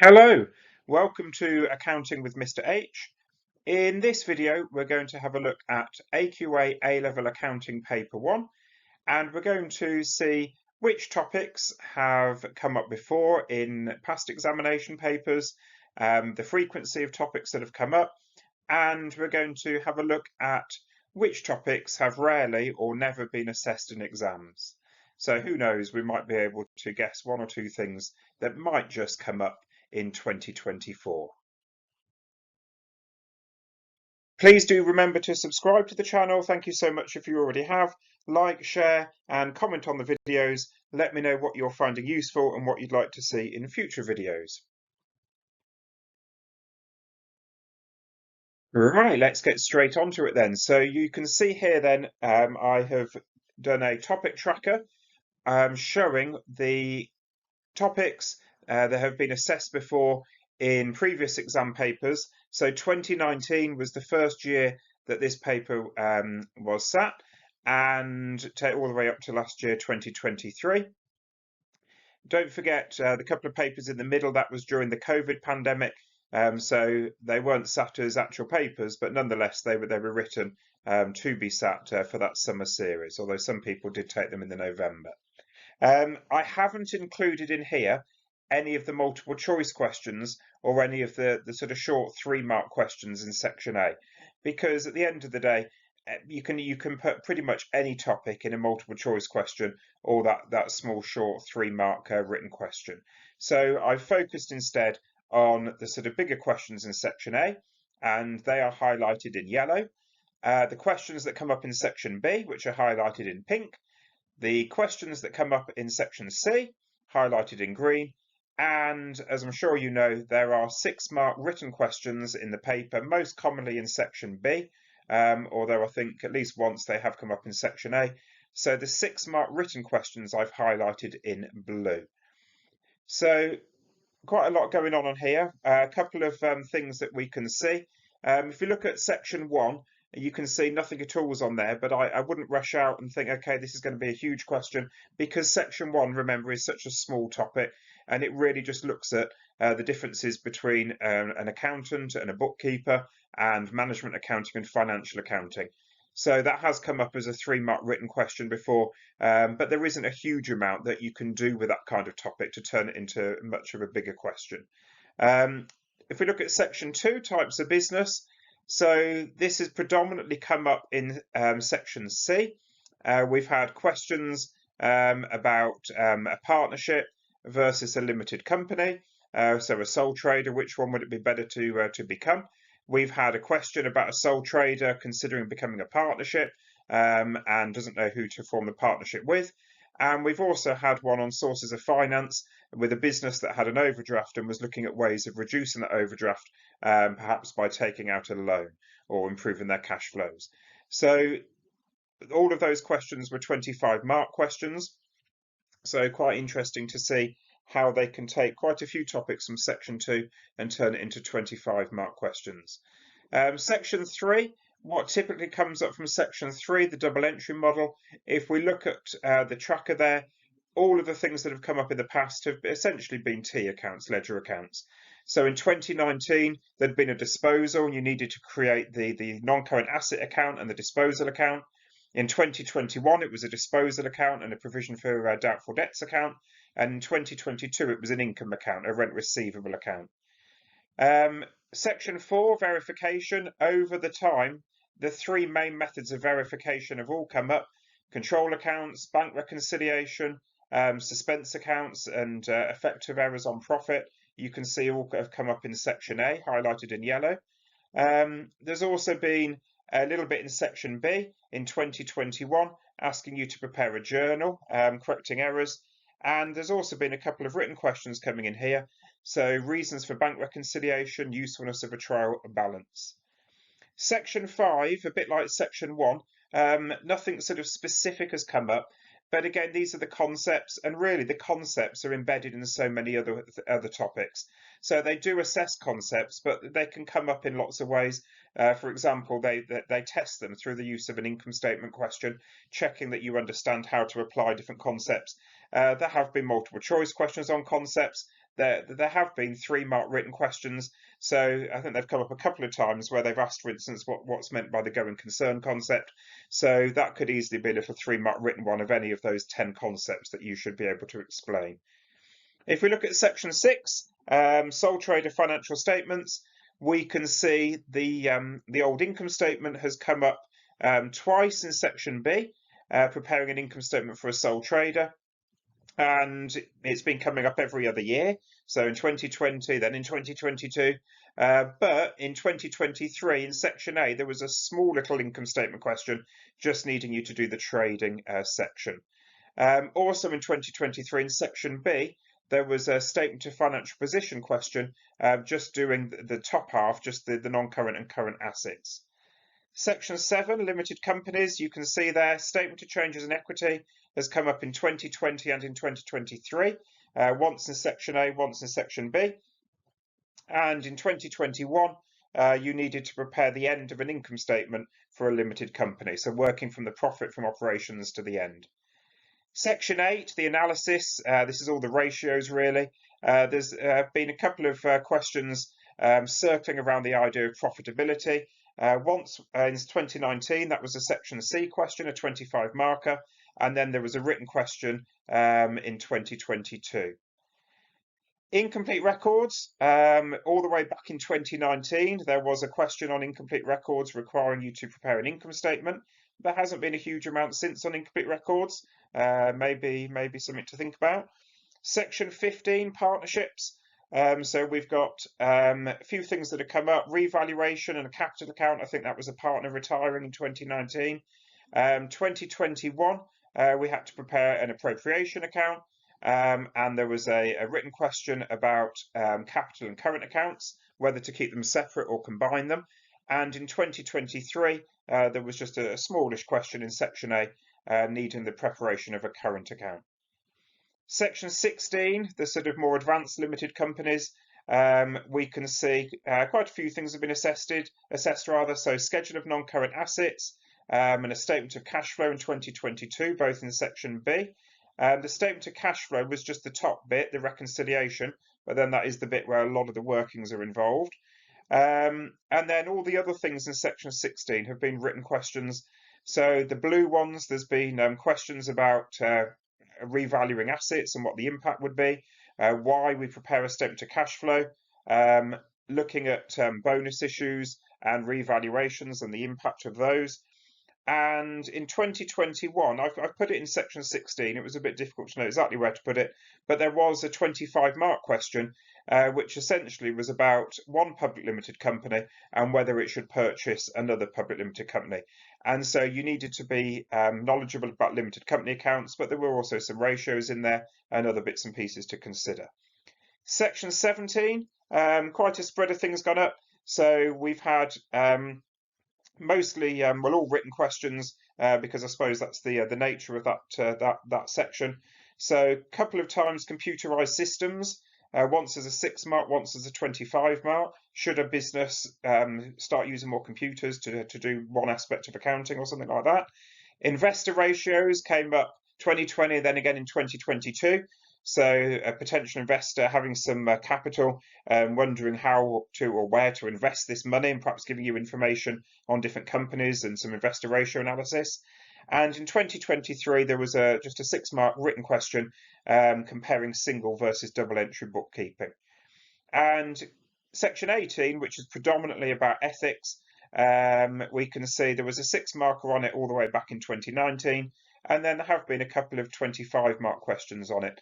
Hello, welcome to Accounting with Mr. H. In this video, we're going to have a look at AQA A-Level Accounting Paper 1, and we're going to see which topics have come up before in past examination papers, the frequency of topics that have come up, and we're going to have a look at which topics have rarely or never been assessed in exams. So who knows, we might be able to guess one or two things that might just come up in 2024. Please do remember to subscribe to the channel. Thank you so much if you already have. Like, share and comment on the videos. Let me know what you're finding useful and what you'd like to see in future videos. Right, let's get straight onto it then. So you can see here then I have done a topic tracker showing the topics that have been assessed before in previous exam papers. So 2019 was the first year that this paper was sat, and take all the way up to last year, 2023. Don't forget the couple of papers in the middle, that was during the COVID pandemic. So they weren't sat as actual papers, but nonetheless they were written to be sat for that summer series, although some people did take them in the November. I haven't included in here any of the multiple choice questions or any of the sort of short 3-mark questions in section A, because at the end of the day, you can put pretty much any topic in a multiple choice question or that small short 3-mark written question. So I've focused instead on the sort of bigger questions in section A, and they are highlighted in yellow. The questions that come up in section B, which are highlighted in pink, the questions that come up in section C, highlighted in green, and as I'm sure you know, there are 6-mark written questions in the paper, most commonly in section B, although I think at least once they have come up in section A. So the 6-mark written questions I've highlighted in blue. So quite a lot going on here. A couple of things that we can see. If you look at section 1, you can see nothing at all is on there, but I wouldn't rush out and think, okay, this is going to be a huge question, because section 1, remember, is such a small topic, and it really just looks at the differences between an accountant and a bookkeeper, and management accounting and financial accounting. So that has come up as a 3-mark written question before, but there isn't a huge amount that you can do with that kind of topic to turn it into much of a bigger question. If we look at section 2, types of business, so this has predominantly come up in section C. We've had questions about a partnership versus a limited company. So a sole trader, which one would it be better to become? We've had a question about a sole trader considering becoming a partnership and doesn't know who to form the partnership with. And we've also had one on sources of finance with a business that had an overdraft and was looking at ways of reducing that overdraft, perhaps by taking out a loan or improving their cash flows. So all of those questions were 25-mark questions. So quite interesting to see how they can take quite a few topics from section 2 and turn it into 25-mark questions. Section 3, what typically comes up from section 3, the double entry model, if we look at the tracker there, all of the things that have come up in the past have essentially been T accounts, ledger accounts. So in 2019, there'd been a disposal and you needed to create the non-current asset account and the disposal account. In 2021, it was a disposal account and a provision for doubtful debts account. And in 2022, it was an income account, a rent receivable account. Section 4, verification. Over the time, the 3 main methods of verification have all come up: control accounts, bank reconciliation, suspense accounts, and effective errors on profit. You can see all have come up in section A, highlighted in yellow. There's also been a little bit in section B in 2021, asking you to prepare a journal, correcting errors. And there's also been a couple of written questions coming in here. So reasons for bank reconciliation, usefulness of a trial balance. Section 5, a bit like section 1, nothing sort of specific has come up. But again, these are the concepts, and really the concepts are embedded in so many other topics. So they do assess concepts, but they can come up in lots of ways. For example, they test them through the use of an income statement question, checking that you understand how to apply different concepts. There have been multiple choice questions on concepts. there have been 3-mark written questions. So I think they've come up a couple of times where they've asked, for instance, what's meant by the going concern concept. So that could easily be a little 3-mark written one of any of those 10 concepts that you should be able to explain. If we look at section 6, sole trader financial statements, we can see the old income statement has come up twice in section B, preparing an income statement for a sole trader. And it's been coming up every other year. So in 2020, then in 2022, but in 2023, in section A, there was a small little income statement question, just needing you to do the trading section. Also in 2023, in section B, there was a statement of financial position question, just doing the top half, just the non-current and current assets. Section 7, limited companies, you can see there, statement of changes in equity has come up in 2020 and in 2023, once in section A, once in section B. And in 2021, you needed to prepare the end of an income statement for a limited company, so working from the profit from operations to the end. Section 8, the analysis, this is all the ratios really. There's been a couple of questions circling around the idea of profitability. Once in 2019, that was a section C question, a 25 marker, and then there was a written question in 2022. Incomplete records, all the way back in 2019, there was a question on incomplete records requiring you to prepare an income statement. There hasn't been a huge amount since on incomplete records, maybe something to think about. Section 15, partnerships. So we've got a few things that have come up, revaluation and a capital account. I think that was a partner retiring in 2019. 2021, we had to prepare an appropriation account, and there was a written question about capital and current accounts, whether to keep them separate or combine them. And in 2023, there was just a smallish question in section A, needing the preparation of a current account. Section 16, the sort of more advanced limited companies, we can see quite a few things have been assessed. So schedule of non-current assets and a statement of cash flow in 2022, both in section B. The statement of cash flow was just the top bit, the reconciliation, but then that is the bit where a lot of the workings are involved. And then all the other things in section 16 have been written questions. So the blue ones, there's been questions about revaluing assets and what the impact would be, why we prepare a statement of cash flow, looking at bonus issues and revaluations and the impact of those. And in 2021, I've put it in section 16. It was a bit difficult to know exactly where to put it, but there was a 25-mark question, which essentially was about one public limited company and whether it should purchase another public limited company. And so you needed to be knowledgeable about limited company accounts, but there were also some ratios in there and other bits and pieces to consider. Section 17, quite a spread of things gone up. So we've had mostly all written questions, because I suppose that's the nature of that section. So a couple of times computerized systems, once as a 6-mark, once as a 25-mark. Should a business start using more computers to do one aspect of accounting or something like that? Investor ratios came up 2020, then again in 2022. So a potential investor having some capital, wondering how to or where to invest this money, and perhaps giving you information on different companies and some investor ratio analysis. And in 2023, there was just a 6-mark written question comparing single versus double entry bookkeeping. And section 18, which is predominantly about ethics, we can see there was a 6-marker on it all the way back in 2019. And then there have been a couple of 25-mark questions on it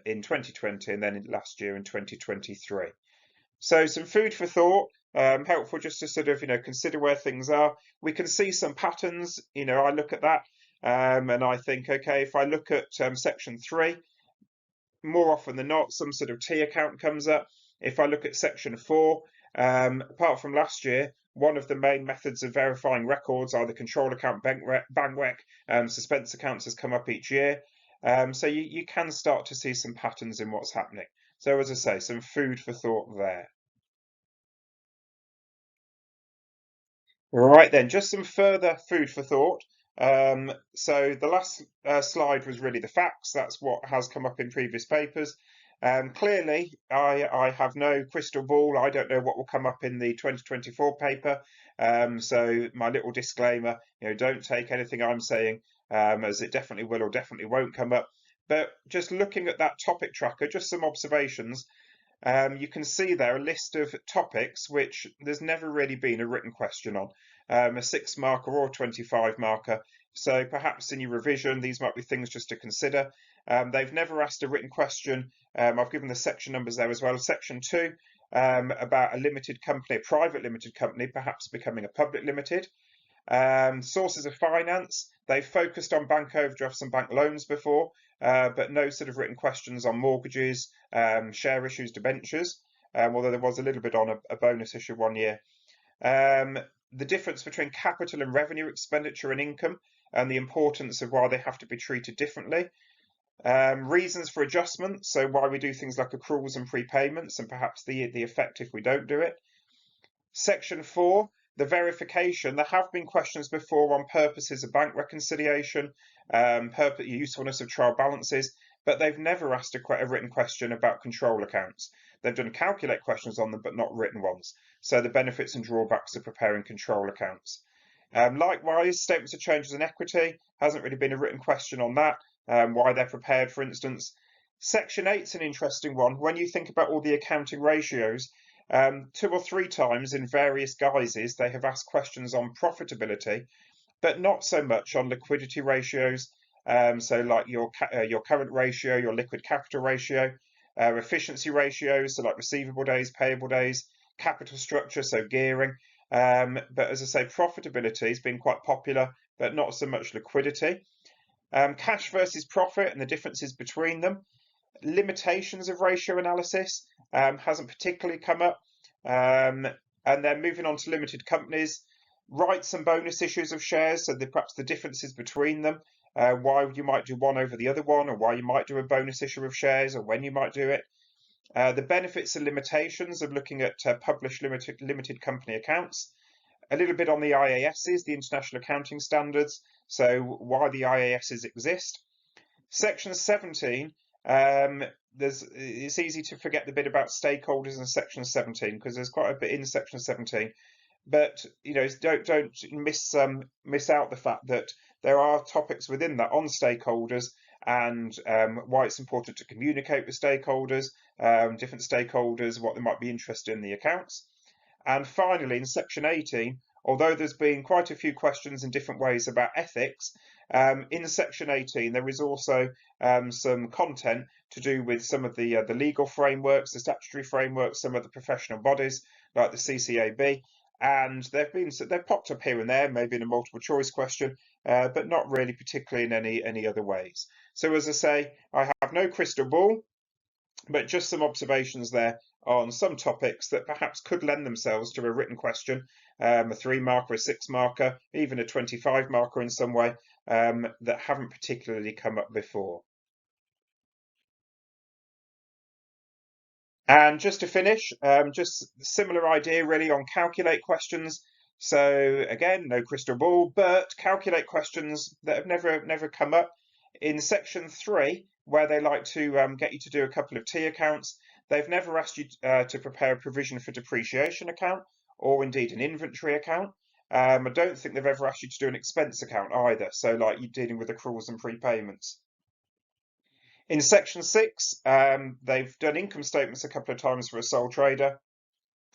in 2020 and then last year in 2023. So some food for thought, helpful just to sort of, consider where things are. We can see some patterns. I look at that and I think, okay, if I look at section 3, more often than not, some sort of T account comes up. If I look at section 4, apart from last year, one of the main methods of verifying records, either control account, bank rec, suspense accounts, has come up each year. So you can start to see some patterns in what's happening. So as I say, some food for thought there. Right then, just some further food for thought. So the last slide was really the facts. That's what has come up in previous papers. Clearly, I have no crystal ball. I don't know what will come up in the 2024 paper. So my little disclaimer, don't take anything I'm saying as it definitely will or definitely won't come up. But just looking at that topic tracker, just some observations. You can see there a list of topics which there's never really been a written question on, a 6 marker or 25 marker. So perhaps in your revision, these might be things just to consider. They've never asked a written question. I've given the section numbers there as well. Section 2 about a limited company, a private limited company, perhaps becoming a public limited. Sources of finance, they've focused on bank overdrafts and bank loans before, but no sort of written questions on mortgages, share issues, debentures, although there was a little bit on a bonus issue one year. The difference between capital and revenue expenditure and income, and the importance of why they have to be treated differently. Reasons for adjustment, so why we do things like accruals and prepayments, and perhaps the effect if we don't do it. Section 4, the verification. There have been questions before on purposes of bank reconciliation, usefulness of trial balances, but they've never asked a written question about control accounts. They've done calculate questions on them, but not written ones. So the benefits and drawbacks of preparing control accounts. Likewise, statements of changes in equity, hasn't really been a written question on that, why they're prepared, for instance. Section 8 is an interesting one. When you think about all the accounting ratios, 2 or 3 times in various guises, they have asked questions on profitability, but not so much on liquidity ratios. So like your current ratio, your liquid capital ratio, efficiency ratios, so like receivable days, payable days, capital structure, so gearing. But as I say, profitability has been quite popular, but not so much liquidity. Cash versus profit and the differences between them. Limitations of ratio analysis hasn't particularly come up. And then moving on to limited companies, rights and bonus issues of shares, so perhaps the differences between them, why you might do one over the other one, or why you might do a bonus issue of shares, or when you might do it. The benefits and limitations of looking at published limited company accounts. A little bit on the IASs, the International Accounting Standards, so why the IASs exist. Section 17, it's easy to forget the bit about stakeholders in Section 17 because there's quite a bit in Section 17. But don't miss out the fact that there are topics within that on stakeholders and why it's important to communicate with stakeholders, different stakeholders, what they might be interested in the accounts. And finally, in Section 18, although there's been quite a few questions in different ways about ethics, in Section 18 there is also some content to do with some of the legal frameworks, the statutory frameworks, some of the professional bodies like the CCAB, and they've popped up here and there, maybe in a multiple choice question, but not really particularly in any other ways. So as I say, I have no crystal ball, but just some observations there on some topics that perhaps could lend themselves to a written question, a 3 marker, a 6 marker, even a 25 marker in some way, that haven't particularly come up before. And just to finish, just similar idea really on calculate questions. So again, no crystal ball, but calculate questions that have never come up. In section 3, where they like to get you to do a couple of T accounts, they've never asked you to prepare a provision for depreciation account or indeed an inventory account. I don't think they've ever asked you to do an expense account either, so like you're dealing with accruals and prepayments. In section 6, they've done income statements a couple of times for a sole trader,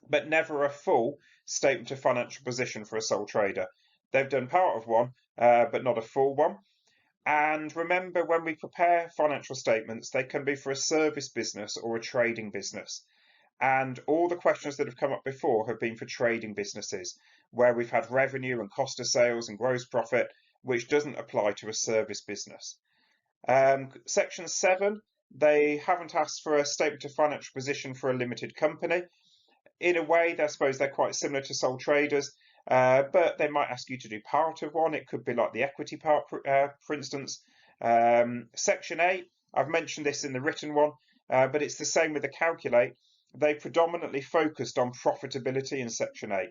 but never a full statement of financial position for a sole trader. They've done part of one, but not a full one. And remember, when we prepare financial statements, they can be for a service business or a trading business. And all the questions that have come up before have been for trading businesses, where we've had revenue and cost of sales and gross profit, which doesn't apply to a service business. Section 7, they haven't asked for a statement of financial position for a limited company. In a way, I suppose they're quite similar to sole traders, but they might ask you to do part of one. It could be like the equity part, for instance. Section 8, I've mentioned this in the written one, but it's the same with the calculate. They predominantly focused on profitability in Section 8.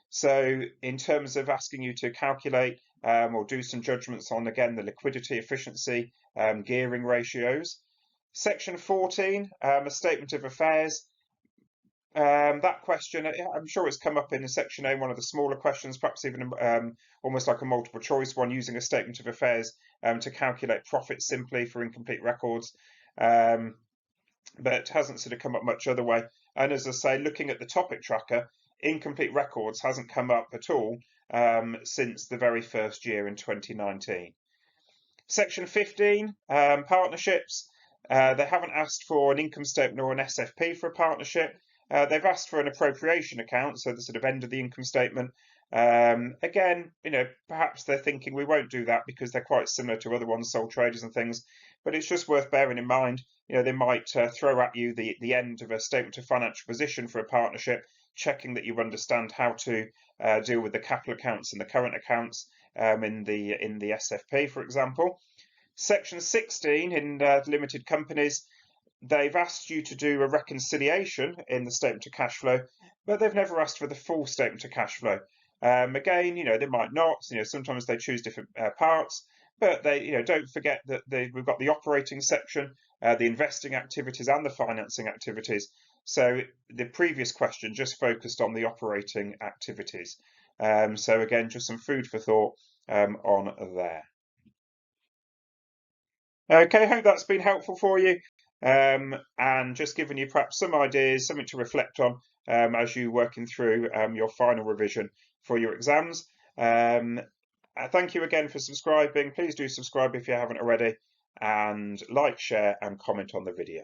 So in terms of asking you to calculate or do some judgments on, again, the liquidity, efficiency, gearing ratios. Section 14, a statement of affairs. That question, I'm sure it's come up in section A, one of the smaller questions, perhaps even almost like a multiple choice one, using a statement of affairs to calculate profit simply for incomplete records, but hasn't sort of come up much other way. And as I say, looking at the topic tracker, incomplete records hasn't come up at all since the very first year in 2019. Section 15, partnerships. They haven't asked for an income statement or an SFP for a partnership. They've asked for an appropriation account, so the sort of end of the income statement. Again, perhaps they're thinking we won't do that because they're quite similar to other ones, sole traders and things. But it's just worth bearing in mind, they might throw at you the end of a statement of financial position for a partnership, checking that you understand how to deal with the capital accounts and the current accounts in the SFP, for example. Section 16 in limited companies. They've asked you to do a reconciliation in the statement of cash flow, but they've never asked for the full statement of cash flow. Again, they might not. Sometimes they choose different parts, but they, don't forget that we've got the operating section, the investing activities, and the financing activities. So the previous question just focused on the operating activities. So again, just some food for thought on there. Okay, hope that's been helpful for you, and just giving you perhaps some ideas, something to reflect on as you're working through your final revision for your exams. Thank you again for subscribing. Please do subscribe if you haven't already, and like, share, and comment on the video.